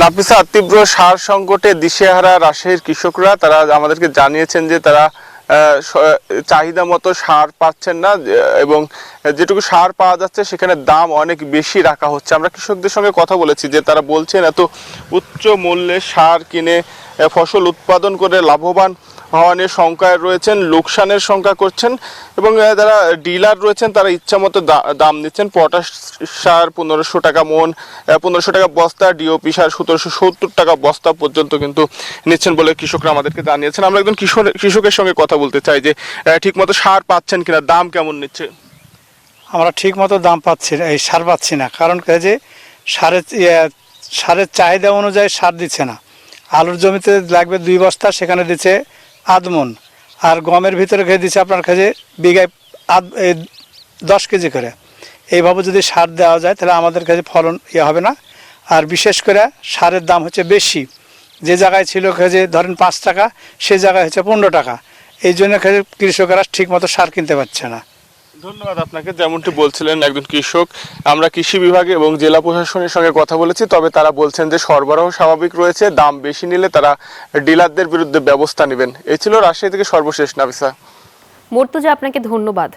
নাফিসা, তীব্র সার সংকটে দিশেহারা রাজশাহীর কৃষকরা তারা আমাদেরকে জানিয়েছেন যে তারা চাহিদা মতো সার পাচ্ছেন না, এবং যেটুকু সার পাওয়া যাচ্ছে সেখানে দাম অনেক বেশি রাখা হচ্ছে। আমরা কৃষকদের সঙ্গে কথা বলেছি যে তারা বলছেন এত উচ্চ মূল্যে সার কিনে ফসল উৎপাদন করে লাভবান হওয়া নিয়ে শঙ্কায় রয়েছেন, লোকসানের শঙ্কা করছেন, এবং যারা ডিলার রয়েছেন তারা ইচ্ছামতো দাম নিচ্ছেন। পটাশ সার 1500 টাকা মন, 1500 টাকা বস্তা, ডিওপি সার 1770 টাকা বস্তা পর্যন্ত কিন্তু নিচ্ছেন বলে কৃষকরা আমাদেরকে জানিয়েছেন। আমরা একজন কৃষকের সঙ্গে কথা বলতে চাই যে ঠিকমতো সার পাচ্ছেন কিনা, দাম কেমন নিচ্ছে? আমরা ঠিক মতো দাম পাচ্ছি না, এই সার পাচ্ছি না। কারণ যে সারের চাহিদা অনুযায়ী সার দিচ্ছে না। আলুর জমিতে লাগবে 2 বস্তা, সেখানে দিচ্ছে আধমন। আর গমের ভিতরে খেয়ে দিচ্ছে আপনার কাছে বিঘায় 10 কেজি করে। এইভাবে যদি সার দেওয়া যায় তাহলে আমাদের কাছে ফলন হবে না। আর বিশেষ করে সারের দাম হচ্ছে বেশি। যে জায়গায় ছিল যে ধরেন 5 টাকা, সে জায়গায় হচ্ছে 15 টাকা। এই জন্য কৃষকেরা ঠিক মতো সার কিনতে পারছে না। ধন্যবাদ আপনাকে। যেমনটি বলছিলেন একজন কৃষক, আমরা কৃষি বিভাগে এবং জেলা প্রশাসনের সঙ্গে কথা বলেছি, তবে তারা বলছেন যে সরবরাহ স্বাভাবিক রয়েছে, দাম বেশি নিলে তারা ডিলারদের বিরুদ্ধে ব্যবস্থা নেবেন। এই ছিল রাজশাহী থেকে সর্বশেষ নাফিসা। মুর্তজা, আপনাকে ধন্যবাদ।